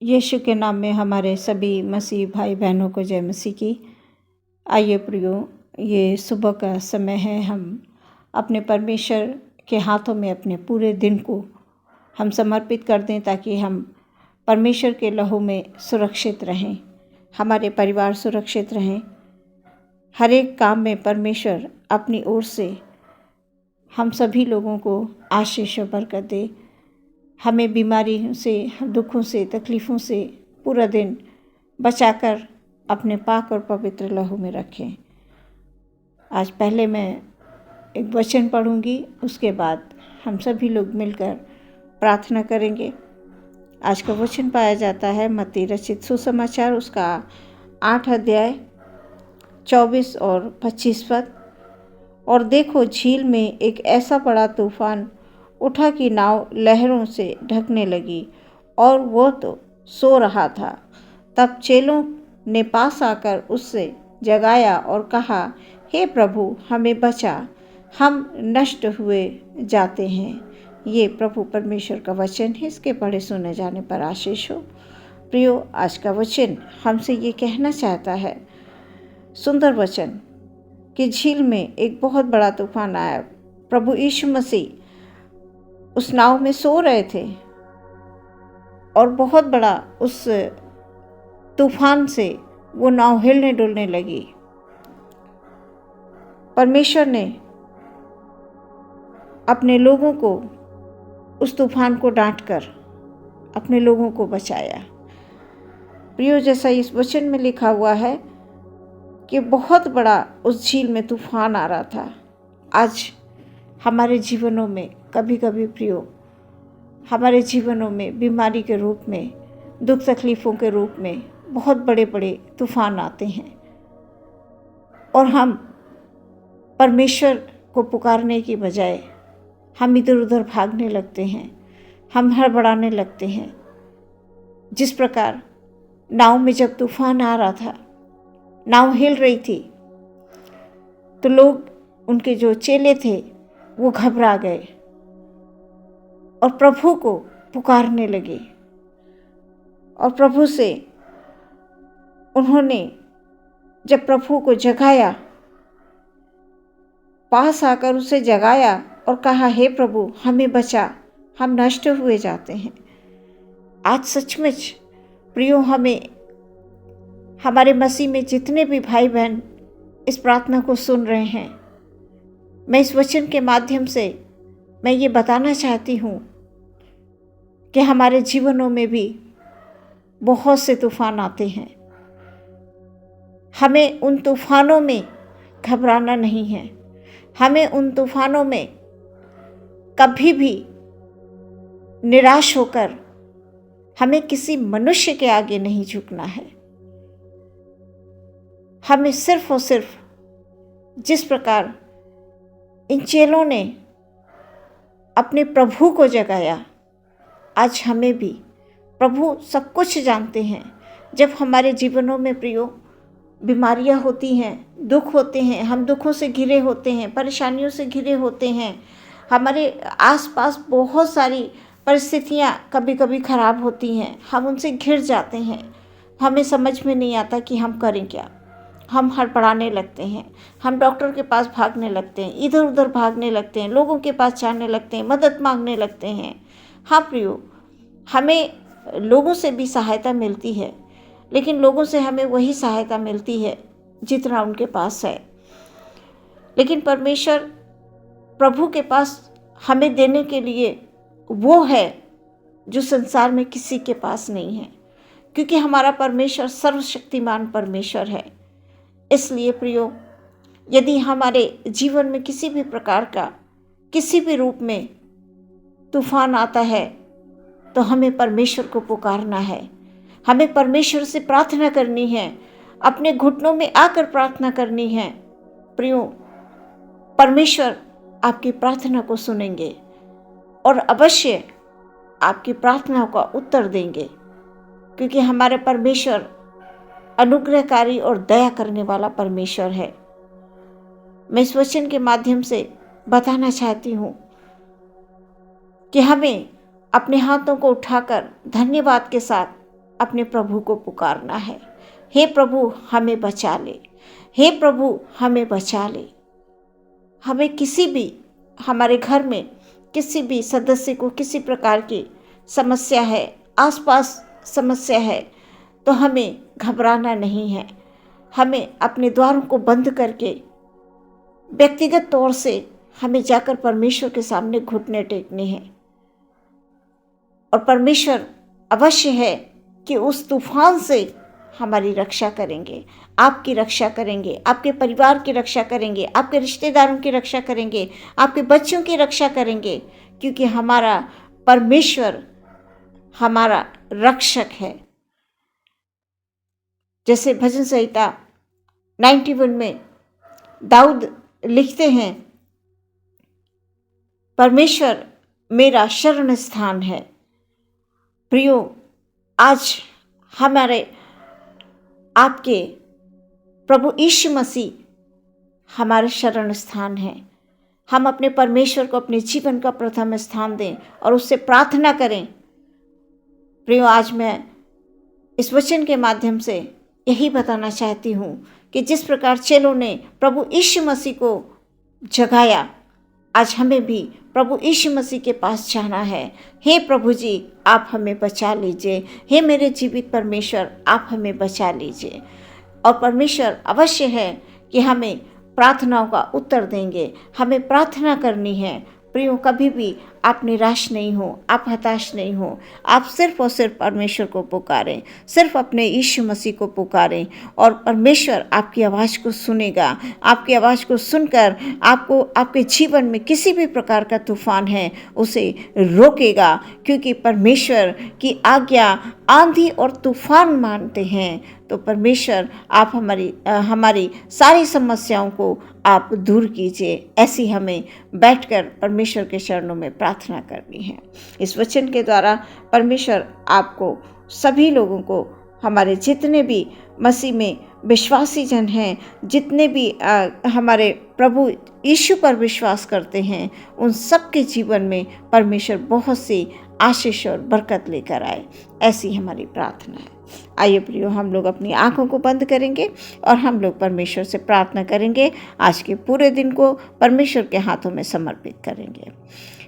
यीशु के नाम में हमारे सभी मसीह भाई बहनों को जय मसीह की। आइए प्रियो, ये सुबह का समय है। हम अपने परमेश्वर के हाथों में अपने पूरे दिन को हम समर्पित कर दें ताकि हम परमेश्वर के लहू में सुरक्षित रहें, हमारे परिवार सुरक्षित रहें। हर एक काम में परमेश्वर अपनी ओर से हम सभी लोगों को आशीष और बरकत दे। हमें बीमारी से, दुखों से, तकलीफ़ों से पूरा दिन बचाकर अपने पाक और पवित्र लहू में रखें। आज पहले मैं एक वचन पढ़ूंगी, उसके बाद हम सभी लोग मिलकर प्रार्थना करेंगे। आज का वचन पाया जाता है मत्ती रचित सुसमाचार, उसका 8 अध्याय 24 और 25 पद। और देखो, झील में एक ऐसा बड़ा तूफान उठा कि नाव लहरों से ढकने लगी और वो तो सो रहा था। तब चेलों ने पास आकर उससे जगाया और कहा, हे प्रभु, हमें बचा, हम नष्ट हुए जाते हैं। ये प्रभु परमेश्वर का वचन है। इसके पढ़े सुने जाने पर आशीष हो। प्रियो, आज का वचन हमसे ये कहना चाहता है, सुंदर वचन, कि झील में एक बहुत बड़ा तूफान आया। प्रभु यीशु मसीह उस नाव में सो रहे थे और बहुत बड़ा उस तूफान से वो नाव हिलने डुलने लगी। परमेश्वर ने अपने लोगों को उस तूफान को डांटकर अपने लोगों को बचाया। प्रियो, जैसा इस वचन में लिखा हुआ है कि बहुत बड़ा उस झील में तूफान आ रहा था। आज हमारे जीवनों में कभी कभी प्रियो, हमारे जीवनों में बीमारी के रूप में, दुख तकलीफ़ों के रूप में बहुत बड़े बड़े तूफान आते हैं और हम परमेश्वर को पुकारने की बजाय हम इधर उधर भागने लगते हैं, हम हड़बड़ाने लगते हैं। जिस प्रकार नाव में जब तूफान आ रहा था, नाव हिल रही थी, तो लोग, उनके जो चेले थे, वो घबरा गए और प्रभु को पुकारने लगे। और प्रभु से उन्होंने जब प्रभु को जगाया, पास आकर उसे जगाया और कहा, हे प्रभु, हमें बचा, हम नष्ट हुए जाते हैं। आज सचमुच प्रियो, हमें, हमारे मसीह में जितने भी भाई बहन इस प्रार्थना को सुन रहे हैं, मैं इस वचन के माध्यम से मैं ये बताना चाहती हूँ कि हमारे जीवनों में भी बहुत से तूफान आते हैं। हमें उन तूफानों में घबराना नहीं है। हमें उन तूफानों में कभी भी निराश होकर हमें किसी मनुष्य के आगे नहीं झुकना है। हमें सिर्फ और सिर्फ, जिस प्रकार इन चेलों ने अपने प्रभु को जगाया, आज हमें भी, प्रभु सब कुछ जानते हैं। जब हमारे जीवनों में प्रियो बीमारियां होती हैं, दुख होते हैं, हम दुखों से घिरे होते हैं, परेशानियों से घिरे होते हैं, हमारे आसपास बहुत सारी परिस्थितियां कभी कभी खराब होती हैं, हम उनसे घिर जाते हैं, हमें समझ में नहीं आता कि हम करें क्या। हम हड़बड़ाने लगते हैं, हम डॉक्टर के पास भागने लगते हैं, इधर उधर भागने लगते हैं, लोगों के पास जाने लगते हैं, मदद मांगने लगते हैं। हाँ प्रियो, हमें लोगों से भी सहायता मिलती है, लेकिन लोगों से हमें वही सहायता मिलती है जितना उनके पास है। लेकिन परमेश्वर, प्रभु के पास हमें देने के लिए वो है जो संसार में किसी के पास नहीं है, क्योंकि हमारा परमेश्वर सर्वशक्तिमान परमेश्वर है। इसलिए प्रियो, यदि हमारे जीवन में किसी भी प्रकार का, किसी भी रूप में तूफान आता है, तो हमें परमेश्वर को पुकारना है, हमें परमेश्वर से प्रार्थना करनी है, अपने घुटनों में आकर प्रार्थना करनी है। प्रियो, परमेश्वर आपकी प्रार्थना को सुनेंगे और अवश्य आपकी प्रार्थनाओं का उत्तर देंगे, क्योंकि हमारे परमेश्वर अनुग्रहकारी और दया करने वाला परमेश्वर है। मैं इस वचन के माध्यम से बताना चाहती हूँ कि हमें अपने हाथों को उठाकर धन्यवाद के साथ अपने प्रभु को पुकारना है, हे प्रभु हमें बचा ले, हे प्रभु हमें बचा ले। हमें किसी भी, हमारे घर में किसी भी सदस्य को किसी प्रकार की समस्या है, आसपास समस्या है, तो हमें घबराना नहीं है। हमें अपने द्वारों को बंद करके व्यक्तिगत तौर से हमें जाकर परमेश्वर के सामने घुटने टेकने हैं, और परमेश्वर अवश्य है कि उस तूफान से हमारी रक्षा करेंगे, आपकी रक्षा करेंगे, आपके परिवार की रक्षा करेंगे, आपके रिश्तेदारों की रक्षा करेंगे, आपके बच्चों की रक्षा करेंगे, क्योंकि हमारा परमेश्वर हमारा रक्षक है। जैसे भजन संहिता 91 में दाऊद लिखते हैं, परमेश्वर मेरा शरण स्थान है। प्रियो, आज हमारे आपके प्रभु यीशु मसीह हमारे शरण स्थान है। हम अपने परमेश्वर को अपने जीवन का प्रथम स्थान दें और उससे प्रार्थना करें। प्रियो, आज मैं इस वचन के माध्यम से यही बताना चाहती हूँ कि जिस प्रकार चेलों ने प्रभु यीशु मसीह को जगाया, आज हमें भी प्रभु यीशु मसीह के पास जाना है। हे प्रभु जी, आप हमें बचा लीजिए, हे मेरे जीवित परमेश्वर, आप हमें बचा लीजिए। और परमेश्वर अवश्य है कि हमें प्रार्थनाओं का उत्तर देंगे। हमें प्रार्थना करनी है। प्रियो, कभी भी आप निराश नहीं हो, आप हताश नहीं हो। आप सिर्फ और सिर्फ परमेश्वर को पुकारें, सिर्फ अपने यीशु मसीह को पुकारें, और परमेश्वर आपकी आवाज़ को सुनेगा। आपकी आवाज़ को सुनकर आपको आपके जीवन में किसी भी प्रकार का तूफान है उसे रोकेगा, क्योंकि परमेश्वर की आज्ञा आंधी और तूफान मानते हैं। तो परमेश्वर आप हमारी सारी समस्याओं को आप दूर कीजिए। ऐसी हमें बैठकर परमेश्वर के चरणों में प्रार्थना करनी है। इस वचन के द्वारा परमेश्वर आपको, सभी लोगों को, हमारे जितने भी मसीह में विश्वासी जन हैं, जितने भी हमारे प्रभु यीशु पर विश्वास करते हैं, उन सब के जीवन में परमेश्वर बहुत सी आशीष और बरकत लेकर आए। ऐसी हमारी प्रार्थना है। आइए प्रियो, हम लोग अपनी आंखों को बंद करेंगे और हम लोग परमेश्वर से प्रार्थना करेंगे। आज के पूरे दिन को परमेश्वर के हाथों में समर्पित करेंगे।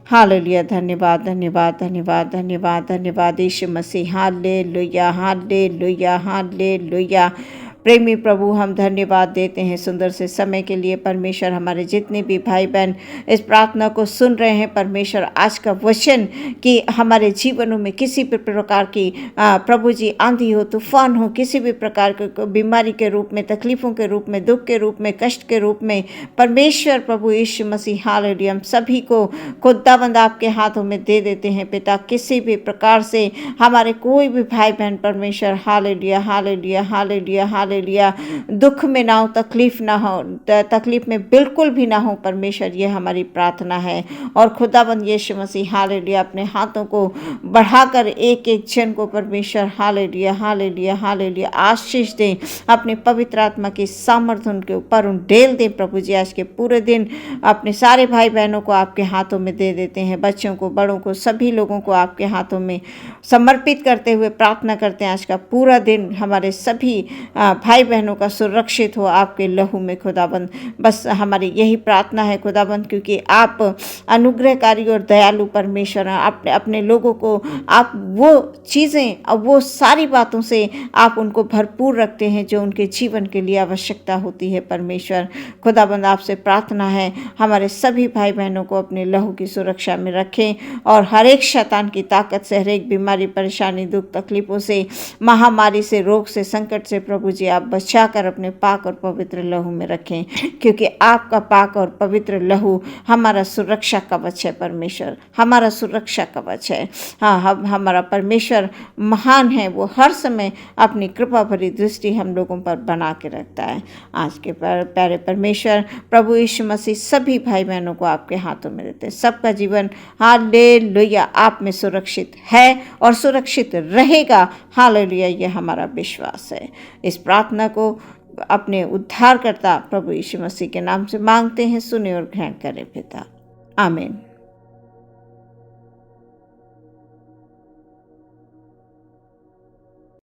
हालेलुया। धन्यवाद, धन्यवाद, धन्यवाद, धन्यवाद, धन्यवाद यीशु मसीह। हालेलुया, हालेलुया, हालेलुया। प्रेमी प्रभु, हम धन्यवाद देते हैं सुंदर से समय के लिए। परमेश्वर, हमारे जितने भी भाई बहन इस प्रार्थना को सुन रहे हैं, परमेश्वर आज का वचन कि हमारे जीवनों में किसी भी प्रकार की प्रभु जी आंधी हो, तूफान हो, किसी भी प्रकार के बीमारी के रूप में, तकलीफ़ों के रूप में, दुख के रूप में, कष्ट के रूप में, परमेश्वर प्रभु यीशु मसीह, हालेलुया, हम सभी को खुदावंद आपके हाथों में दे देते हैं पिता। किसी भी प्रकार से हमारे कोई भी भाई बहन परमेश्वर, हालेलुया, हालेलुया, हालेलुया, हालेलुया, दुख में ना हो, तकलीफ ना हो, तकलीफ में बिल्कुल भी ना हो परमेश्वर, ये हमारी प्रार्थना है। और खुदाबंद यीशु मसीह, हालेलुया, अपने हाथों को बढ़ाकर एक एक जन को परमेश्वर, हालेलुया, हालेलुया, हालेलुया, आशीष दें। अपने पवित्र आत्मा की सामर्थ्य उनके ऊपर उंडेल दें प्रभु जी। आज के पूरे दिन अपने सारे भाई बहनों को आपके हाथों में दे देते हैं, बच्चों को, बड़ों को, सभी लोगों को आपके हाथों में समर्पित करते हुए प्रार्थना करते हैं। आज का पूरा दिन हमारे सभी भाई बहनों का सुरक्षित हो आपके लहू में खुदाबंद। बस हमारी यही प्रार्थना है खुदाबंद, क्योंकि आप अनुग्रहकारी और दयालु परमेश्वर हैं। अपने लोगों को आप वो चीज़ें और वो सारी बातों से आप उनको भरपूर रखते हैं जो उनके जीवन के लिए आवश्यकता होती है परमेश्वर। खुदाबंद, आपसे प्रार्थना है हमारे सभी भाई बहनों को अपने लहू की सुरक्षा में रखें, और हर एक शैतान की ताकत से, हर एक बीमारी, परेशानी, दुख, तकलीफ़ों से, महामारी से, रोग से, संकट से प्रभु जी आप बचाकर अपने पाक और पवित्र लहू में रखें, क्योंकि आपका पाक और पवित्र लहू हमारा सुरक्षा कवच है परमेश्वर, हमारा सुरक्षा कवच है। हाँ, हमारा परमेश्वर महान है, वो हर समय अपनी कृपा भरी दृष्टि हम लोगों पर बना के रखता है। आज के प्यारे परमेश्वर प्रभु यीशु मसीह सभी भाई बहनों को आपके हाथों में देते हैं। सबका जीवन हालेलुया आप में सुरक्षित है और सुरक्षित रहेगा। हालेलुया, ये हमारा विश्वास है। इस प्रार्थना को अपने उद्धारकर्ता प्रभु यीशु मसीह के नाम से मांगते हैं, सुने और ग्रहण करें पिता। आमीन।